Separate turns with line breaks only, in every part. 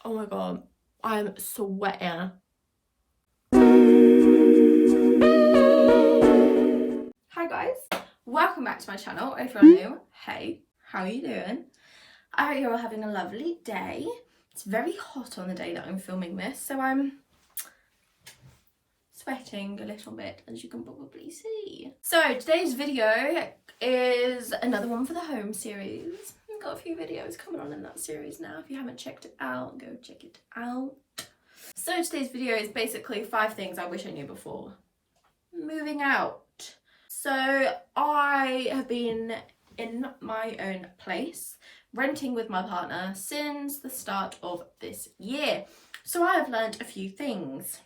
Oh my god, I'm sweating. Hi guys, welcome back to my channel. If you're new, hey, how are you doing? I hope you're all having a lovely day. It's very hot on the day that I'm filming this, so I'm sweating a little bit, as you can probably see. So today's video is another one for the home series. I've got a few videos coming on in that series now. If you haven't checked it out, go check it out. So today's video is basically 5 things I wish I knew before moving out. So I have been in my own place, renting with my partner since the start of this year. So I have learned a few things.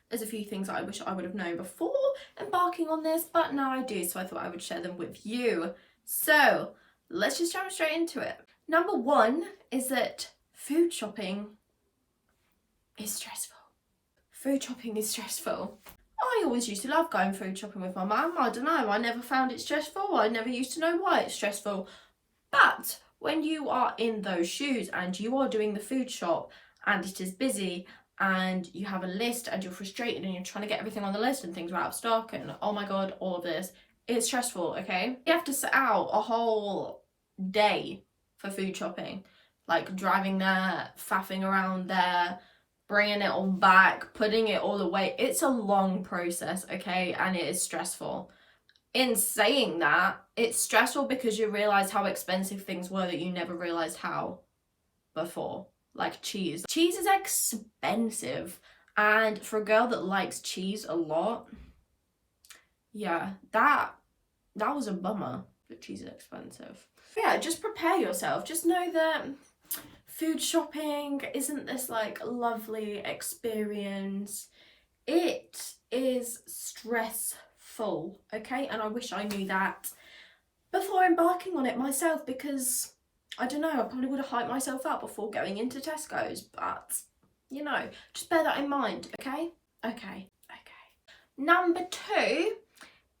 There's a few things that I wish I would have known before embarking on this, but now I do, so I thought I would share them with you. So let's just jump straight into it. Number 1 is that food shopping is stressful. Food shopping is stressful. I always used to love going food shopping with my mum. I don't know, I never found it stressful. I never used to know why it's stressful. But when you are in those shoes and you are doing the food shop and it is busy and you have a list and you're frustrated and you're trying to get everything on the list and things are out of stock and oh my god, all of this, it's stressful, okay? You have to set out a whole day for food shopping. Like driving there, faffing around there, bringing it all back, putting it all away. It's a long process, okay? And it is stressful. In saying that, it's stressful because you realise how expensive things were that you never realised how before. Like cheese. Cheese is expensive. And for a girl that likes cheese a lot, yeah, that was a bummer that cheese is expensive. But yeah, just prepare yourself. Just know that food shopping isn't this like lovely experience. It is stressful, okay? And I wish I knew that before embarking on it myself, because I don't know, I probably would have hyped myself up before going into Tesco's, but you know, just bear that in mind, okay? Okay. Number 2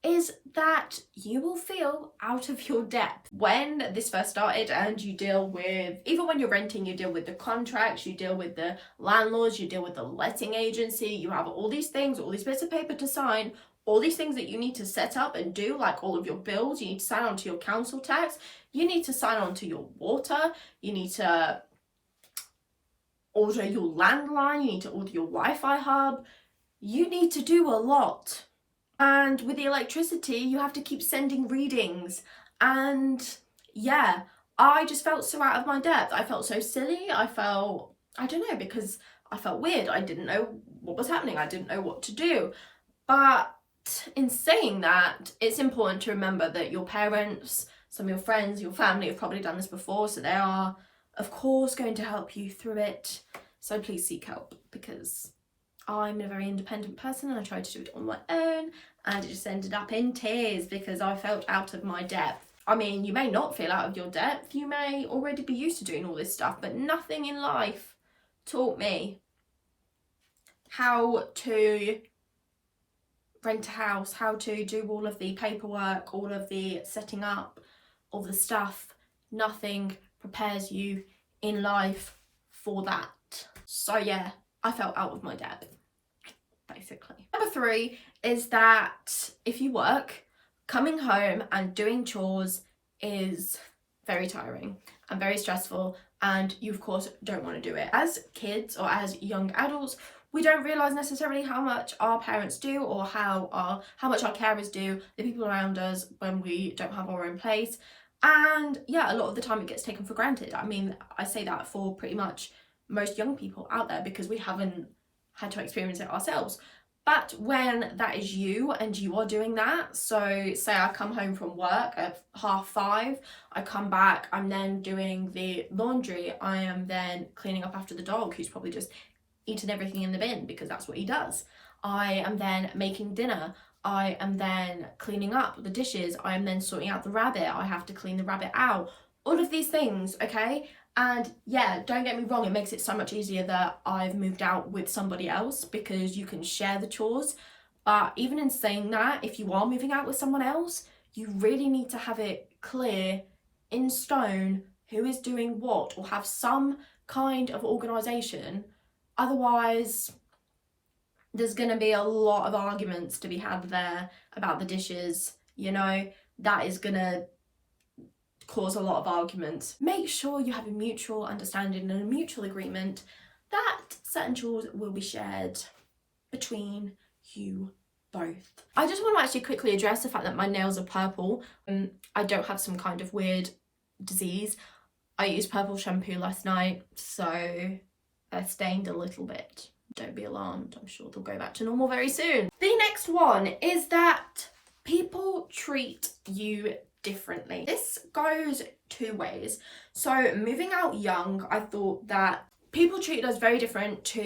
is that you will feel out of your depth. When this first started and you deal with, even when you're renting, you deal with the contracts, you deal with the landlords, you deal with the letting agency, you have all these things, all these bits of paper to sign, all these things that you need to set up and do, like all of your bills, you need to sign on to your council tax, you need to sign on to your water, you need to order your landline, you need to order your Wi-Fi hub, you need to do a lot. And with the electricity, you have to keep sending readings. And yeah, I just felt so out of my depth. I felt so silly. I don't know, because I felt weird. I didn't know what was happening. I didn't know what to do. But in saying that, it's important to remember that your parents, some of your friends, your family have probably done this before. So they are, of course, going to help you through it. So please seek help, because I'm a very independent person and I tried to do it on my own and it just ended up in tears because I felt out of my depth. I mean, you may not feel out of your depth, you may already be used to doing all this stuff, but nothing in life taught me how to rent a house, how to do all of the paperwork, all of the setting up, all the stuff. Nothing prepares you in life for that. So yeah, I felt out of my depth, basically. Number 3 is that if you work, coming home and doing chores is very tiring and very stressful, and you of course don't want to do it. As kids or as young adults, we don't realise necessarily how much our parents do or how much our carers do, the people around us, when we don't have our own place. And yeah, a lot of the time it gets taken for granted. I mean, I say that for pretty much most young people out there because we haven't had to experience it ourselves. But when that is you and you are doing that, so say I come home from work at 5:30, I come back, I'm then doing the laundry, I am then cleaning up after the dog who's probably just eaten everything in the bin because that's what he does. I am then making dinner, I am then cleaning up the dishes, I am then sorting out the rabbit, I have to clean the rabbit out, all of these things, okay? And yeah, don't get me wrong, it makes it so much easier that I've moved out with somebody else because you can share the chores. But even in saying that, if you are moving out with someone else, you really need to have it clear in stone who is doing what, or have some kind of organisation. Otherwise, there's going to be a lot of arguments to be had there about the dishes, you know. That is going to cause a lot of arguments. Make sure you have a mutual understanding and a mutual agreement that certain chores will be shared between you both. I just want to actually quickly address the fact that my nails are purple. I don't have some kind of weird disease. I used purple shampoo last night, so they're stained a little bit. Don't be alarmed, I'm sure they'll go back to normal very soon. The next one is that people treat you differently. This goes two ways. So moving out young, I thought that people treated us very different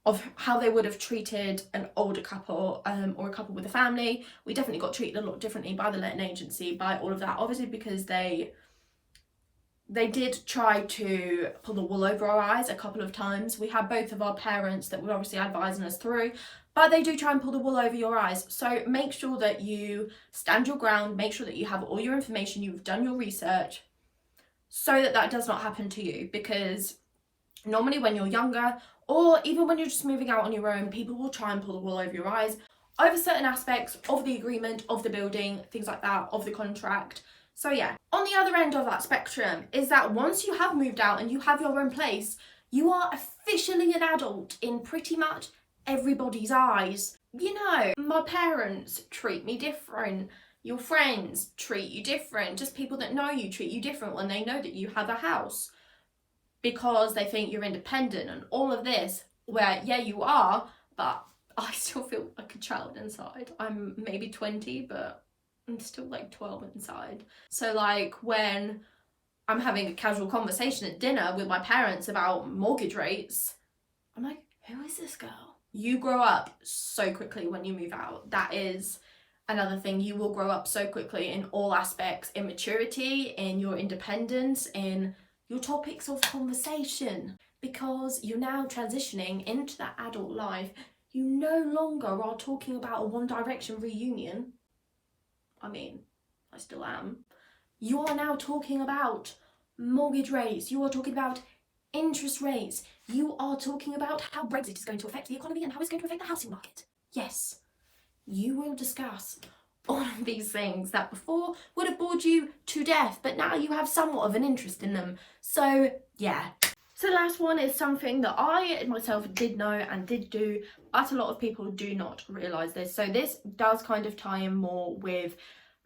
of how they would have treated an older couple or a couple with a family. We definitely got treated a lot differently by the letting agency, by all of that, obviously because they did try to pull the wool over our eyes a couple of times. We had both of our parents that were obviously advising us through, but they do try and pull the wool over your eyes. So make sure that you stand your ground, make sure that you have all your information, you've done your research, so that that does not happen to you. Because normally when you're younger, or even when you're just moving out on your own, people will try and pull the wool over your eyes over certain aspects of the agreement, of the building, things like that, of the contract. So yeah, on the other end of that spectrum is that once you have moved out and you have your own place, you are officially an adult in pretty much everybody's eyes. You know, my parents treat me different, your friends treat you different, just people that know you treat you different when they know that you have a house, because they think you're independent and all of this, where yeah, you are, but I still feel like a child inside. I'm maybe 20, but I'm still like 12 inside. So like when I'm having a casual conversation at dinner with my parents about mortgage rates, I'm like, who is this girl? You grow up so quickly when you move out. That is another thing. You will grow up so quickly in all aspects, in maturity, in your independence, in your topics of conversation, because you're now transitioning into that adult life. You no longer are talking about a One Direction reunion. I mean, I still am. You are now talking about mortgage rates. You are talking about interest rates. You are talking about how Brexit is going to affect the economy and how it's going to affect the housing market. Yes, you will discuss all of these things that before would have bored you to death, but now you have somewhat of an interest in them. So yeah. So the last one is something that I myself did know and did do, but a lot of people do not realise this. So this does kind of tie in more with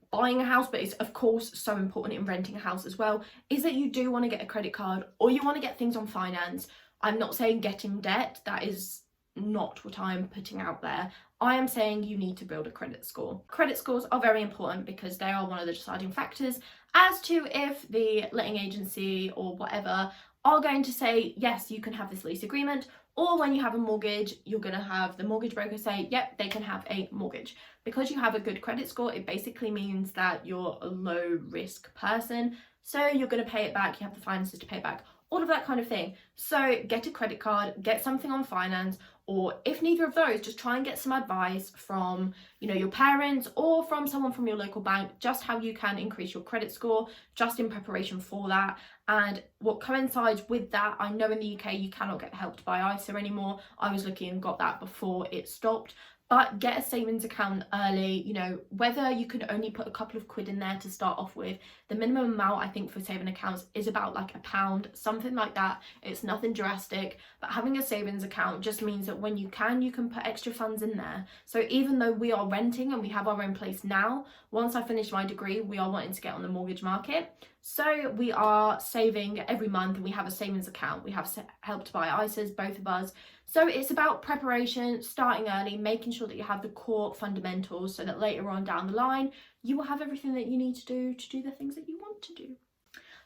buying a house, but it's of course so important in renting a house as well, is that you do want to get a credit card or you want to get things on finance. I'm not saying get in debt, that is not what I'm putting out there. I am saying you need to build a credit score. Credit scores are very important because they are one of the deciding factors as to if the letting agency or whatever are going to say, yes, you can have this lease agreement, or when you have a mortgage, you're going to have the mortgage broker say, yep, they can have a mortgage. Because you have a good credit score, it basically means that you're a low risk person. So you're going to pay it back, you have the finances to pay it back, all of that kind of thing. So get a credit card, get something on finance, or if neither of those, just try and get some advice from, you know, your parents or from someone from your local bank, just how you can increase your credit score, just in preparation for that. And what coincides with that, I know in the UK you cannot get helped by ISA anymore. I was lucky and got that before it stopped. But get a savings account early, you know, whether you can only put a couple of quid in there to start off with. The minimum amount I think for saving accounts is about like £1, something like that. It's nothing drastic, but having a savings account just means that when you can put extra funds in there. So even though we are renting and we have our own place now, once I finish my degree, we are wanting to get on the mortgage market. So we are saving every month and we have a savings account. We have helped by ISAs, both of us. So it's about preparation, starting early, making sure that you have the core fundamentals so that later on down the line, you will have everything that you need to do the things that you want to do.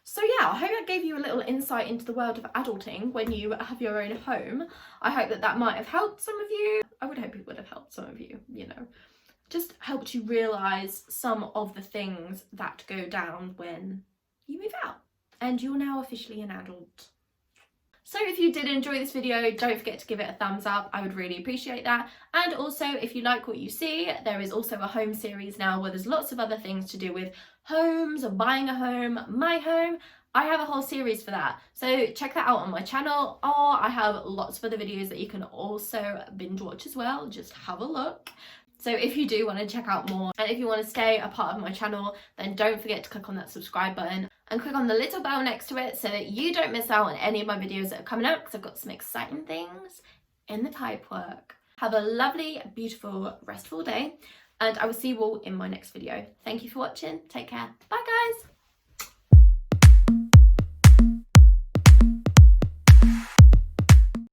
So yeah, I hope that gave you a little insight into the world of adulting when you have your own home. I hope that that might have helped some of you. I would hope it would have helped some of you, you know. Just helped you realise some of the things that go down when you move out and you're now officially an adult. So if you did enjoy this video, don't forget to give it a thumbs up. I would really appreciate that. And also, if you like what you see, there is also a home series now where there's lots of other things to do with homes, buying a home, my home, I have a whole series for that, so check that out on my channel, or I have lots of other videos that you can also binge watch as well. Just have a look. So if you do want to check out more, and if you want to stay a part of my channel, then don't forget to click on that subscribe button and click on the little bell next to it so that you don't miss out on any of my videos that are coming up, because I've got some exciting things in the pipework. Have a lovely, beautiful, restful day, and I will see you all in my next video. Thank you for watching. Take care. Bye, guys.